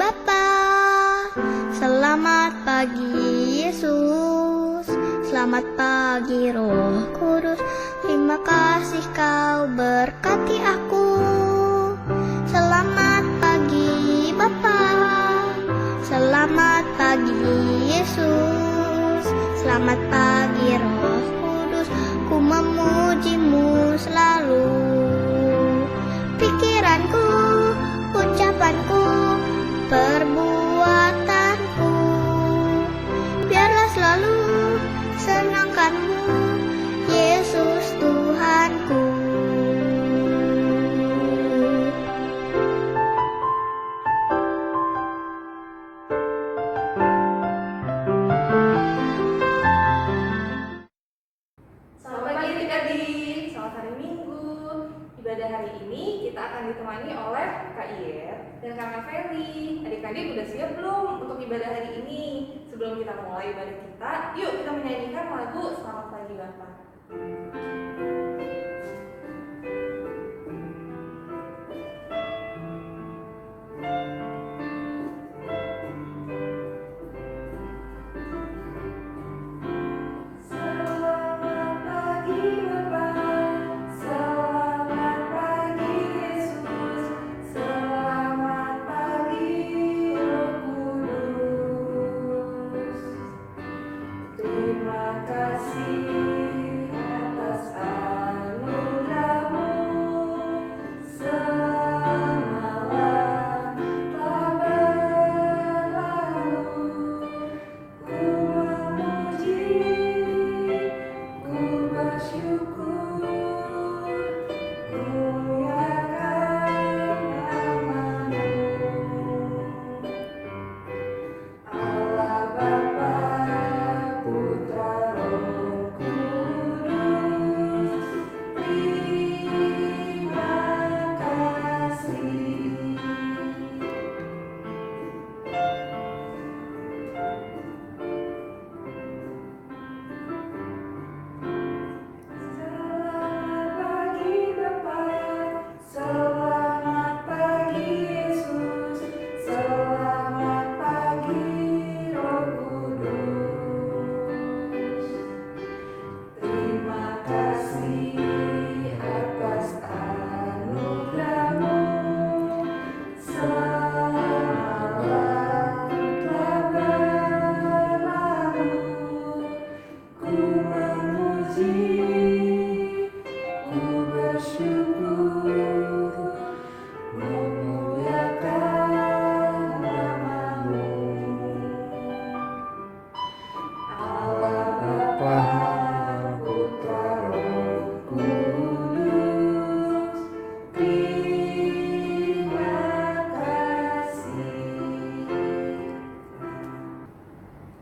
Bapa. Selamat pagi Yesus, selamat pagi Roh Kudus. Terima kasih kau berkati aku. Selamat pagi Bapa, selamat pagi Yesus, selamat pagi Roh Kudus. Ku memujimu selalu. Pikiranku, ucapanku, perbuatanku, biarlah selalu senangkanmu, Yesus Tuhanku. Selamat pagi adik-adik, selamat hari Minggu. Ibadah hari ini kita akan ditemani oleh Kak Iyer dan Kakak Feli. Adik-adik udah siap belum untuk ibadah hari ini? Sebelum kita mulai ibadah kita, yuk kita menyanyikan lagu Selamat Pagi Bapak.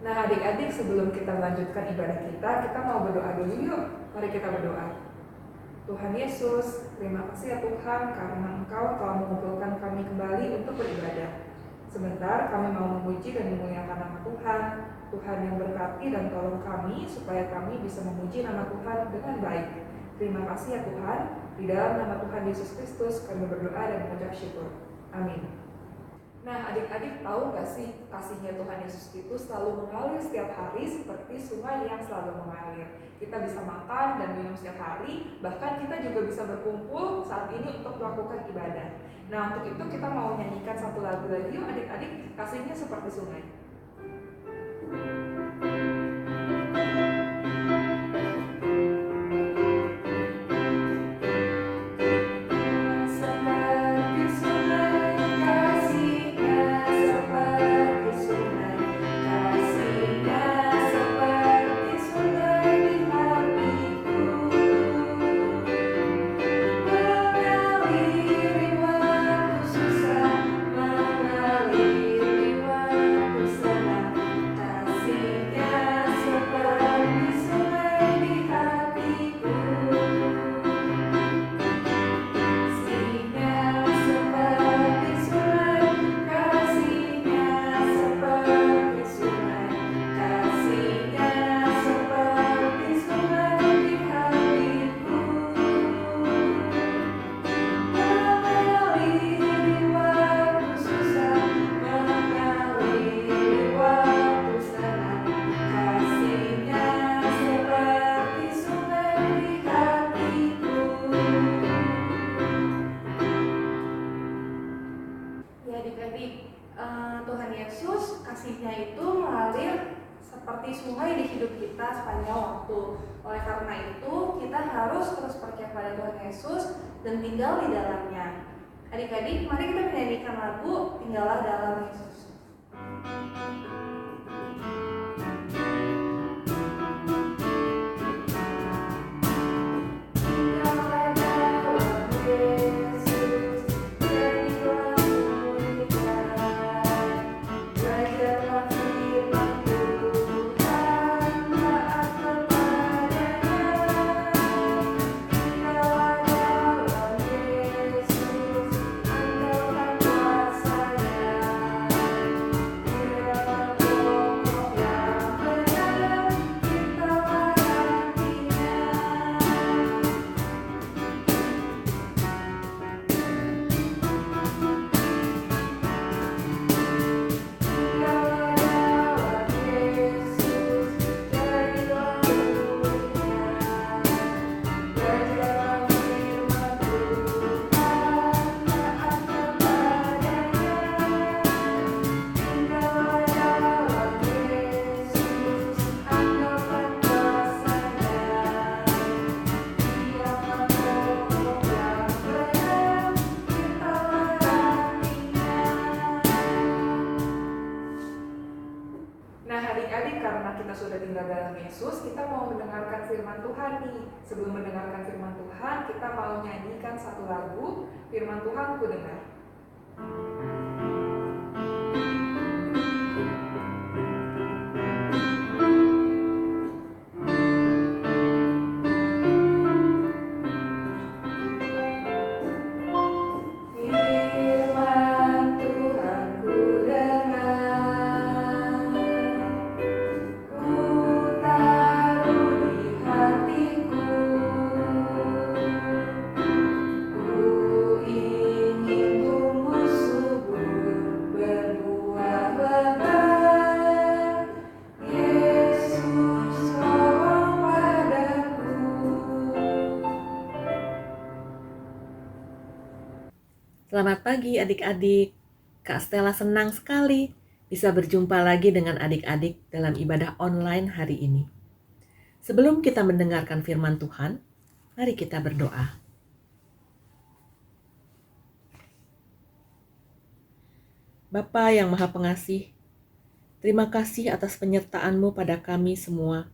Nah adik-adik, sebelum kita melanjutkan ibadah kita mau berdoa dulu yuk. Mari kita berdoa. Tuhan Yesus, terima kasih ya Tuhan karena Engkau telah mengumpulkan kami kembali untuk beribadah. Sebentar kami mau memuji dan memuliakan nama Tuhan. Tuhan yang berkati dan tolong kami supaya kami bisa memuji nama Tuhan dengan baik. Terima kasih ya Tuhan. Di dalam nama Tuhan Yesus Kristus kami berdoa dan mengucap syukur. Amin. Nah adik-adik tahu gak sih kasihnya Tuhan Yesus itu selalu mengalir setiap hari seperti sungai yang selalu mengalir. Kita bisa makan dan minum setiap hari, bahkan kita juga bisa berkumpul saat ini untuk melakukan ibadah. Nah untuk itu kita mau nyanyikan satu lagu lagi yuk adik-adik, kasihnya seperti sungai. Mengalir riwaku susah, mengalir riwaku seperti sungai di hidup kita sepanjang waktu. Oleh karena itu, kita harus terus percaya pada Tuhan Yesus dan tinggal di dalamnya. Adik-adik, mari kita menyanyikan lagu Tinggallah Dalam Yesus. Nah adik-adik, karena kita sudah tinggal dalam Yesus, kita mau mendengarkan firman Tuhan nih. Sebelum mendengarkan firman Tuhan, kita mau nyanyikan satu lagu, Firman Tuhan Ku Dengar. Selamat pagi adik-adik. Kak Stella senang sekali bisa berjumpa lagi dengan adik-adik dalam ibadah online hari ini. Sebelum kita mendengarkan firman Tuhan, mari kita berdoa. Bapa yang Maha Pengasih, terima kasih atas penyertaan-Mu pada kami semua,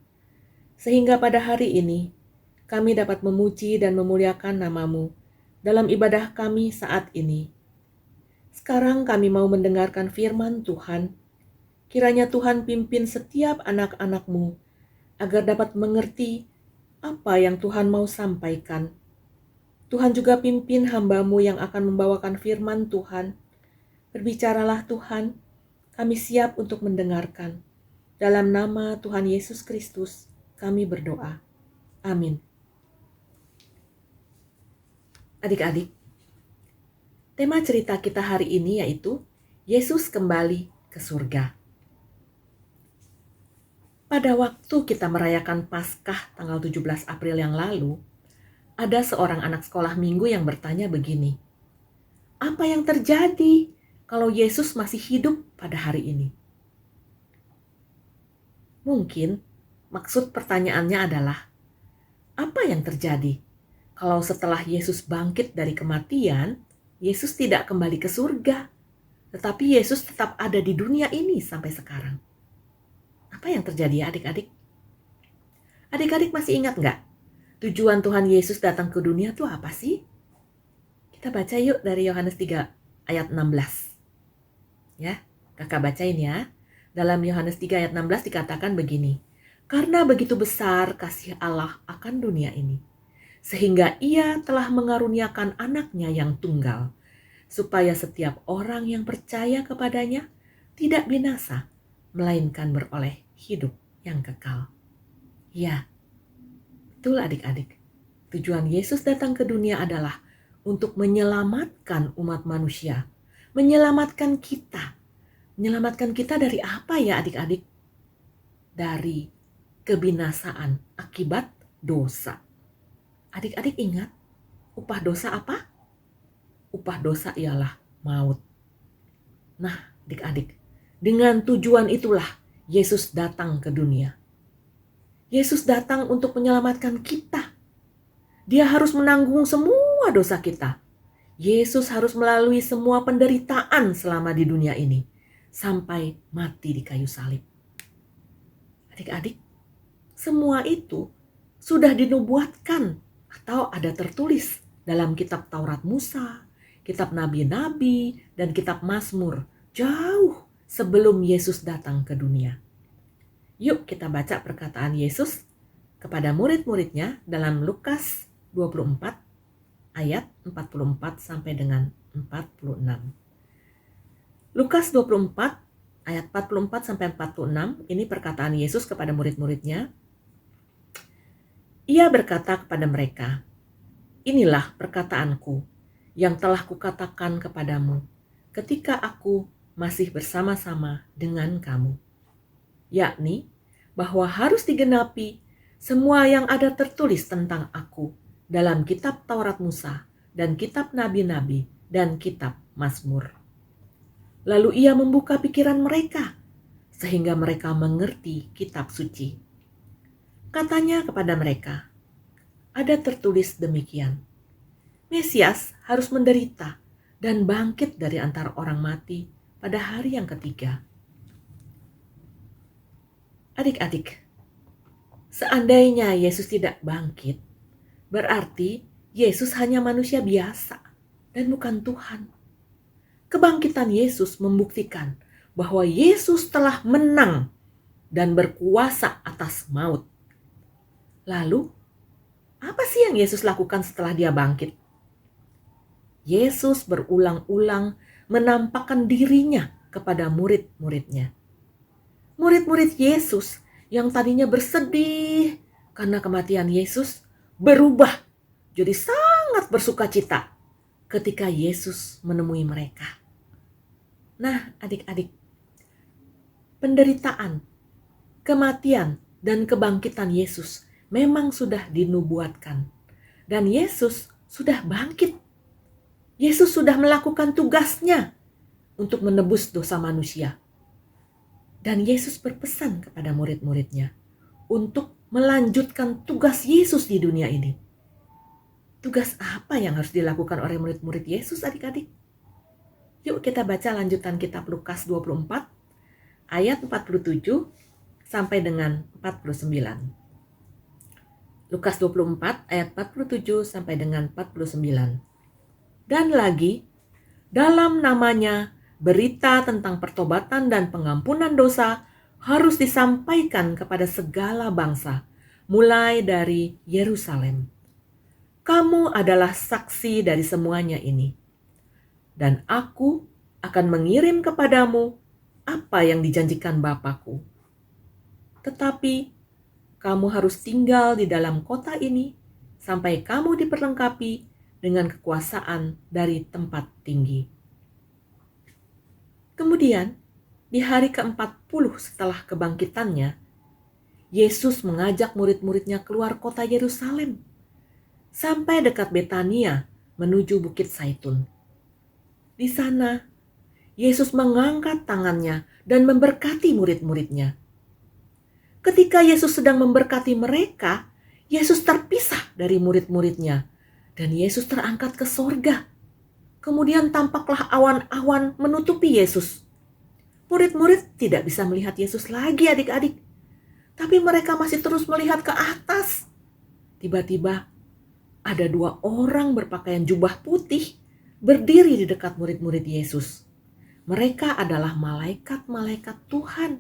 sehingga pada hari ini kami dapat memuji dan memuliakan nama-Mu dalam ibadah kami saat ini. Sekarang kami mau mendengarkan firman Tuhan. Kiranya Tuhan pimpin setiap anak-anak-Mu agar dapat mengerti apa yang Tuhan mau sampaikan. Tuhan juga pimpin hamba-Mu yang akan membawakan firman Tuhan. Berbicaralah Tuhan, kami siap untuk mendengarkan. Dalam nama Tuhan Yesus Kristus kami berdoa. Amin. Adik-adik, tema cerita kita hari ini yaitu Yesus kembali ke surga. Pada waktu kita merayakan Paskah tanggal 17 April yang lalu, ada seorang anak sekolah minggu yang bertanya begini, apa yang terjadi kalau Yesus masih hidup pada hari ini? Mungkin maksud pertanyaannya adalah, apa yang terjadi kalau setelah Yesus bangkit dari kematian, Yesus tidak kembali ke surga, tetapi Yesus tetap ada di dunia ini sampai sekarang? Apa yang terjadi ya adik-adik? Adik-adik masih ingat nggak? Tujuan Tuhan Yesus datang ke dunia itu apa sih? Kita baca yuk dari Yohanes 3 ayat 16. Ya, kakak bacain ya. Dalam Yohanes 3 ayat 16 dikatakan begini, karena begitu besar kasih Allah akan dunia ini, sehingga Ia telah mengaruniakan anaknya yang tunggal, supaya setiap orang yang percaya kepadanya tidak binasa, melainkan beroleh hidup yang kekal. Ya, betul adik-adik. Tujuan Yesus datang ke dunia adalah untuk menyelamatkan umat manusia, menyelamatkan kita. Menyelamatkan kita dari apa ya adik-adik? Dari kebinasaan akibat dosa. Adik-adik ingat, upah dosa apa? Upah dosa ialah maut. Nah, adik-adik, dengan tujuan itulah Yesus datang ke dunia. Yesus datang untuk menyelamatkan kita. Dia harus menanggung semua dosa kita. Yesus harus melalui semua penderitaan selama di dunia ini, sampai mati di kayu salib. Adik-adik, semua itu sudah dinubuatkan atau ada tertulis dalam kitab Taurat Musa, kitab Nabi-Nabi, dan kitab Mazmur jauh sebelum Yesus datang ke dunia. Yuk kita baca perkataan Yesus kepada murid-muridnya dalam Lukas 24 ayat 44 sampai dengan 46. Lukas 24 ayat 44 sampai 46, ini perkataan Yesus kepada murid-muridnya. Ia berkata kepada mereka, "Inilah perkataanku yang telah kukatakan kepadamu ketika aku masih bersama-sama dengan kamu, yakni bahwa harus digenapi semua yang ada tertulis tentang aku dalam kitab Taurat Musa dan kitab Nabi-Nabi dan kitab Mazmur." Lalu ia membuka pikiran mereka sehingga mereka mengerti kitab suci. Katanya kepada mereka, "Ada tertulis demikian, Mesias harus menderita dan bangkit dari antara orang mati pada hari yang ketiga." Adik-adik, seandainya Yesus tidak bangkit, berarti Yesus hanya manusia biasa dan bukan Tuhan. Kebangkitan Yesus membuktikan bahwa Yesus telah menang dan berkuasa atas maut. Lalu, apa sih yang Yesus lakukan setelah dia bangkit? Yesus berulang-ulang menampakkan dirinya kepada murid-muridnya. Murid-murid Yesus yang tadinya bersedih karena kematian Yesus berubah jadi sangat bersukacita ketika Yesus menemui mereka. Nah, adik-adik, penderitaan, kematian, dan kebangkitan Yesus memang sudah dinubuatkan. Dan Yesus sudah bangkit. Yesus sudah melakukan tugasnya untuk menebus dosa manusia. Dan Yesus berpesan kepada murid-muridnya untuk melanjutkan tugas Yesus di dunia ini. Tugas apa yang harus dilakukan oleh murid-murid Yesus, adik-adik? Yuk kita baca lanjutan kitab Lukas 24 ayat 47 sampai dengan 49. Lukas 24 ayat 47 sampai dengan 49. Dan lagi, dalam namanya berita tentang pertobatan dan pengampunan dosa harus disampaikan kepada segala bangsa, mulai dari Yerusalem. Kamu adalah saksi dari semuanya ini. Dan aku akan mengirim kepadamu apa yang dijanjikan Bapa-Ku. Tetapi kamu harus tinggal di dalam kota ini sampai kamu diperlengkapi dengan kekuasaan dari tempat tinggi. Kemudian, di hari ke-40 setelah kebangkitannya, Yesus mengajak murid-muridnya keluar kota Yerusalem sampai dekat Betania menuju Bukit Zaitun. Di sana, Yesus mengangkat tangannya dan memberkati murid-muridnya. Ketika Yesus sedang memberkati mereka, Yesus terpisah dari murid-muridnya dan Yesus terangkat ke sorga. Kemudian tampaklah awan-awan menutupi Yesus. Murid-murid tidak bisa melihat Yesus lagi, adik-adik. Tapi mereka masih terus melihat ke atas. Tiba-tiba ada 2 orang berpakaian jubah putih berdiri di dekat murid-murid Yesus. Mereka adalah malaikat-malaikat Tuhan.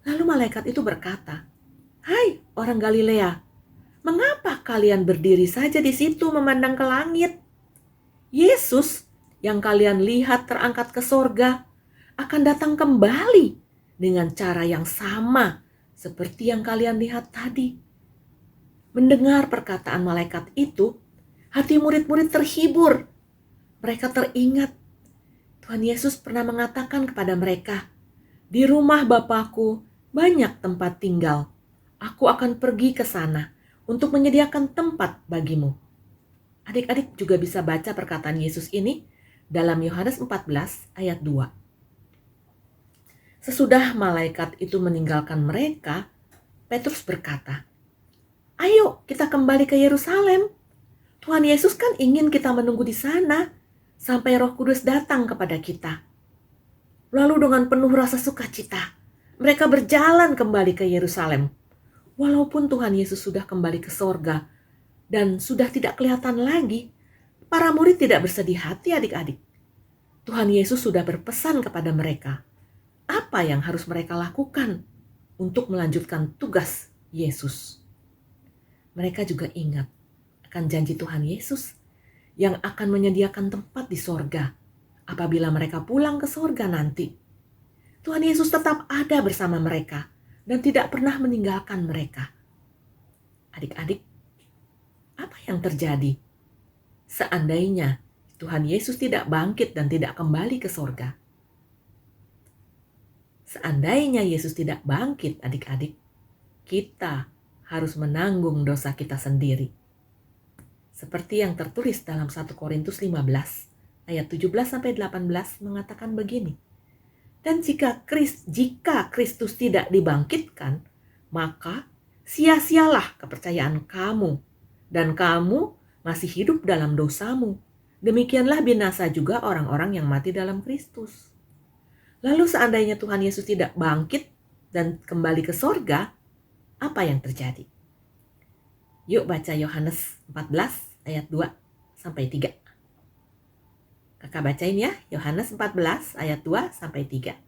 Lalu malaikat itu berkata, "Hai orang Galilea, mengapa kalian berdiri saja di situ memandang ke langit? Yesus yang kalian lihat terangkat ke sorga akan datang kembali dengan cara yang sama seperti yang kalian lihat tadi." Mendengar perkataan malaikat itu, hati murid-murid terhibur. Mereka teringat Tuhan Yesus pernah mengatakan kepada mereka, "Di rumah Bapa-Ku banyak tempat tinggal. Aku akan pergi ke sana untuk menyediakan tempat bagimu." Adik-adik juga bisa baca perkataan Yesus ini dalam Yohanes 14 ayat 2. Sesudah malaikat itu meninggalkan mereka, Petrus berkata, "Ayo kita kembali ke Yerusalem. Tuhan Yesus kan ingin kita menunggu di sana sampai Roh Kudus datang kepada kita." Lalu dengan penuh rasa sukacita, mereka berjalan kembali ke Yerusalem. Walaupun Tuhan Yesus sudah kembali ke sorga dan sudah tidak kelihatan lagi, para murid tidak bersedih hati adik-adik. Tuhan Yesus sudah berpesan kepada mereka apa yang harus mereka lakukan untuk melanjutkan tugas Yesus. Mereka juga ingat akan janji Tuhan Yesus yang akan menyediakan tempat di sorga apabila mereka pulang ke sorga nanti. Tuhan Yesus tetap ada bersama mereka dan tidak pernah meninggalkan mereka. Adik-adik, apa yang terjadi seandainya Tuhan Yesus tidak bangkit dan tidak kembali ke sorga? Seandainya Yesus tidak bangkit, adik-adik, kita harus menanggung dosa kita sendiri. Seperti yang tertulis dalam 1 Korintus 15 ayat 17-18 mengatakan begini. Dan jika Kristus tidak dibangkitkan, maka sia-sialah kepercayaan kamu, dan kamu masih hidup dalam dosamu. Demikianlah binasa juga orang-orang yang mati dalam Kristus. Lalu seandainya Tuhan Yesus tidak bangkit dan kembali ke sorga, apa yang terjadi? Yuk baca Yohanes 14 ayat 2-3. Kakak bacain ya, Yohanes 14 ayat 2-3.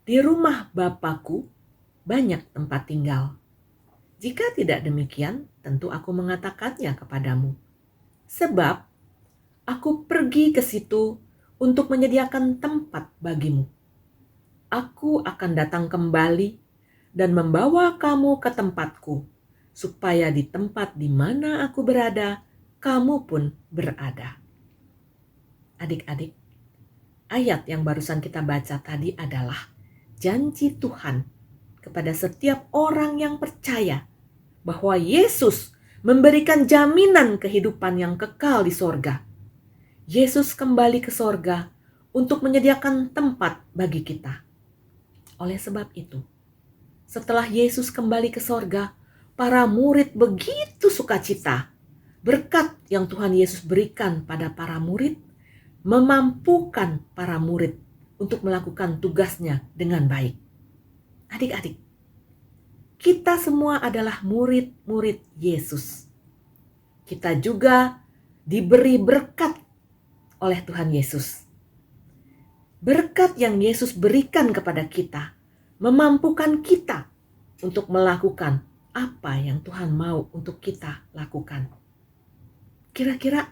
Di rumah Bapakku banyak tempat tinggal. Jika tidak demikian, tentu aku mengatakannya kepadamu. Sebab aku pergi ke situ untuk menyediakan tempat bagimu. Aku akan datang kembali dan membawa kamu ke tempatku, supaya di tempat di mana aku berada, kamu pun berada. Adik-adik, ayat yang barusan kita baca tadi adalah janji Tuhan kepada setiap orang yang percaya bahwa Yesus memberikan jaminan kehidupan yang kekal di sorga. Yesus kembali ke sorga untuk menyediakan tempat bagi kita. Oleh sebab itu, setelah Yesus kembali ke sorga, para murid begitu sukacita. Berkat yang Tuhan Yesus berikan pada para murid memampukan para murid untuk melakukan tugasnya dengan baik. Adik-adik, kita semua adalah murid-murid Yesus. Kita juga diberi berkat oleh Tuhan Yesus. Berkat yang Yesus berikan kepada kita memampukan kita untuk melakukan apa yang Tuhan mau untuk kita lakukan. Kira-kira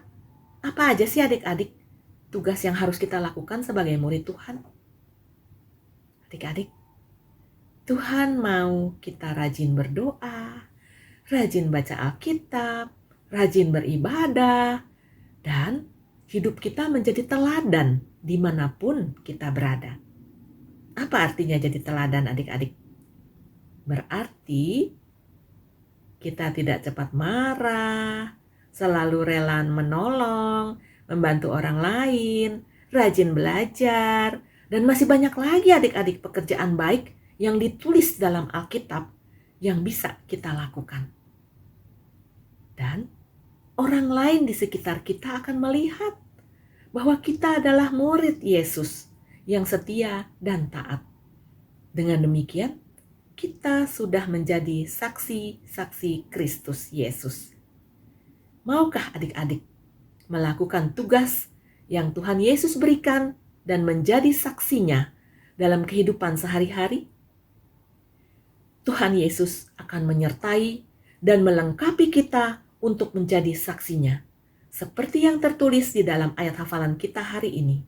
apa aja sih adik-adik tugas yang harus kita lakukan sebagai murid Tuhan? Adik-adik, Tuhan mau kita rajin berdoa, rajin baca Alkitab, rajin beribadah, dan hidup kita menjadi teladan dimanapun kita berada. Apa artinya jadi teladan adik-adik? Berarti kita tidak cepat marah, selalu rela menolong, membantu orang lain, rajin belajar, dan masih banyak lagi adik-adik pekerjaan baik yang ditulis dalam Alkitab yang bisa kita lakukan. Dan orang lain di sekitar kita akan melihat bahwa kita adalah murid Yesus yang setia dan taat. Dengan demikian, kita sudah menjadi saksi-saksi Kristus Yesus. Maukah adik-adik melakukan tugas yang Tuhan Yesus berikan dan menjadi saksinya dalam kehidupan sehari-hari? Tuhan Yesus akan menyertai dan melengkapi kita untuk menjadi saksinya, seperti yang tertulis di dalam ayat hafalan kita hari ini.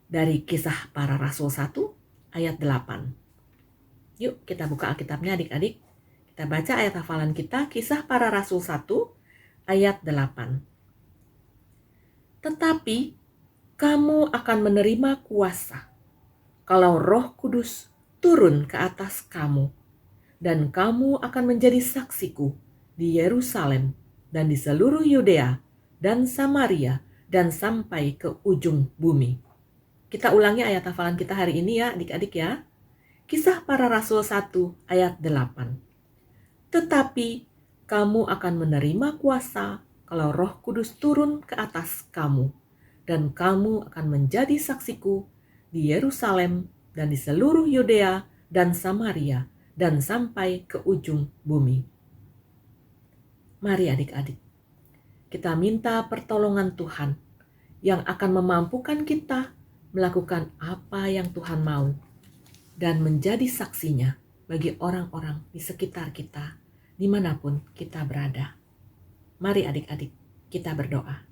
Dari Kisah Para Rasul 1 ayat 8. Yuk kita buka Alkitabnya adik-adik. Kita baca ayat hafalan kita, Kisah Para Rasul 1 ayat 8. Tetapi kamu akan menerima kuasa kalau Roh Kudus turun ke atas kamu, dan kamu akan menjadi saksiku di Yerusalem dan di seluruh Yudea dan Samaria dan sampai ke ujung bumi. Kita ulangi ayat hafalan kita hari ini ya adik-adik ya. Kisah Para Rasul 1 ayat 8. Tetapi kamu akan menerima kuasa kalau Roh Kudus turun ke atas kamu, dan kamu akan menjadi saksiku di Yerusalem dan di seluruh Yudea dan Samaria dan sampai ke ujung bumi. Mari adik-adik, kita minta pertolongan Tuhan yang akan memampukan kita melakukan apa yang Tuhan mau dan menjadi saksinya bagi orang-orang di sekitar kita, dimanapun kita berada. Mari adik-adik, kita berdoa.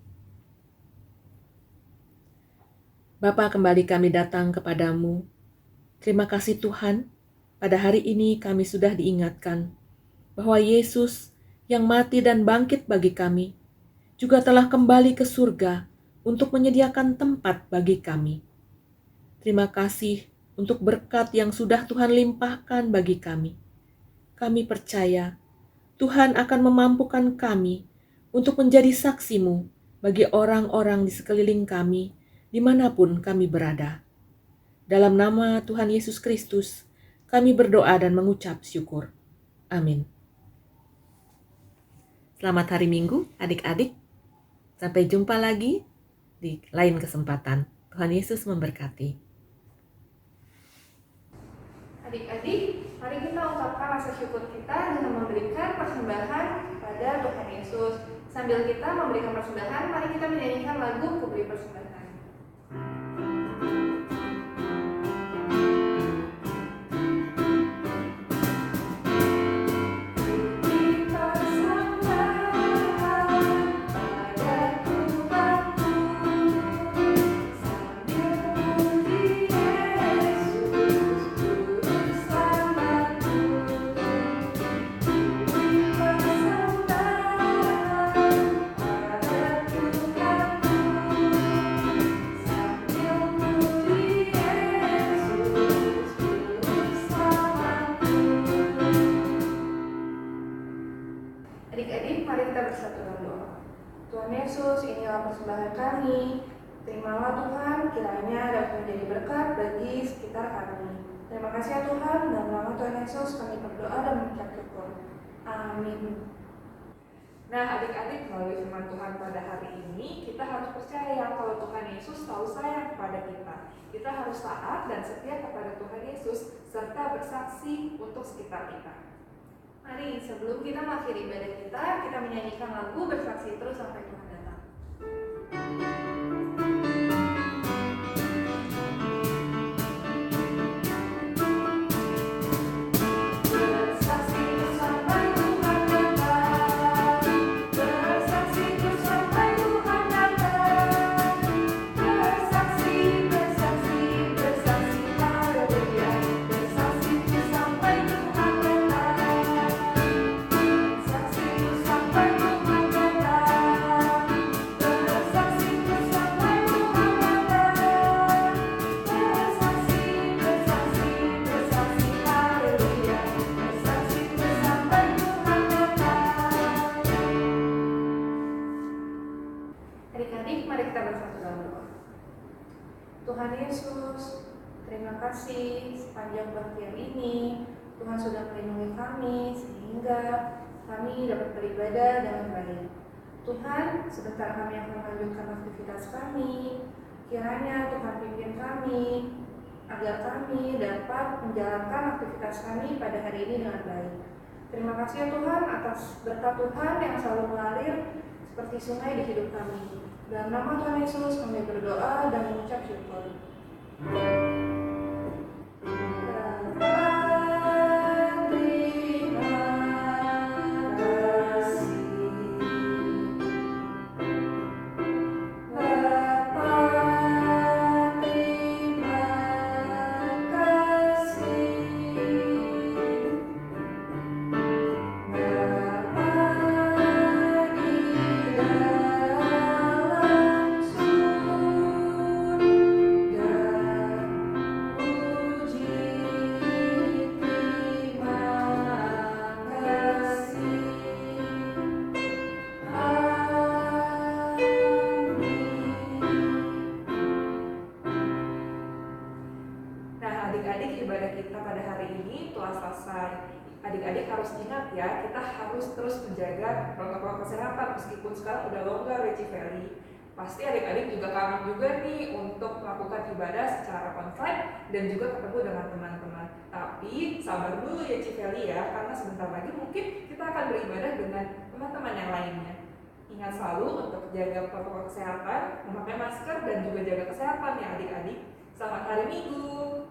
Bapa, kembali kami datang kepadamu. Terima kasih Tuhan, pada hari ini kami sudah diingatkan bahwa Yesus yang mati dan bangkit bagi kami juga telah kembali ke surga untuk menyediakan tempat bagi kami. Terima kasih untuk berkat yang sudah Tuhan limpahkan bagi kami. Kami percaya Tuhan akan memampukan kami untuk menjadi saksi-Mu bagi orang-orang di sekeliling kami, dimanapun kami berada. Dalam nama Tuhan Yesus Kristus, kami berdoa dan mengucap syukur. Amin. Selamat hari Minggu, adik-adik. Sampai jumpa lagi di lain kesempatan. Tuhan Yesus memberkati. Adik-adik, mari kita ungkapkan rasa syukur kita dengan memberikan persembahan pada Tuhan Yesus. Sambil kita memberikan persembahan, mari kita menyanyikan lagu Kuberi Persembahan. Adik-adik, mari kita bersatu dalam doa. Tuhan Yesus, inilah persembahan kami. Terimalah Tuhan, kiranya dapat menjadi berkat bagi sekitar kami. Terima kasih ya Tuhan, dalam nama Tuhan Yesus kami berdoa dan mengucap syukur. Amin. Nah adik-adik, melalui firman Tuhan pada hari ini, kita harus percaya kalau Tuhan Yesus tahu sayang kepada kita. Kita harus taat dan setia kepada Tuhan Yesus, serta bersaksi untuk sekitar kita. Mari sebelum kita mengakhiri ibadah kita menyanyikan lagu Bersaksi Terus Sampai Tuhan Datang. Adik-adik, mari kita bersatu dalam doa. Tuhan Yesus, terima kasih sepanjang bagian ini Tuhan sudah melindungi kami sehingga kami dapat beribadah dengan baik. Tuhan, sebentar kami akan melanjutkan aktivitas kami. Kiranya Tuhan pimpin kami agar kami dapat menjalankan aktivitas kami pada hari ini dengan baik. Terima kasih ya Tuhan atas berkat Tuhan yang selalu mengalir seperti sungai di hidup kami. Dalam nama Tuhan Yesus kami berdoa dan mengucap syukur. telah selesai. Adik-adik harus ingat ya, kita harus terus menjaga protokol kesehatan meskipun sekarang udah longgar ya Civeli. Pasti adik-adik juga kangen juga nih untuk melakukan ibadah secara onsite dan juga ketemu dengan teman-teman. Tapi sabar dulu ya Civeli ya, karena sebentar lagi mungkin kita akan beribadah dengan teman-teman yang lainnya. Ingat selalu untuk jaga protokol kesehatan, memakai masker dan juga jaga kesehatan ya adik-adik. Selamat hari Minggu.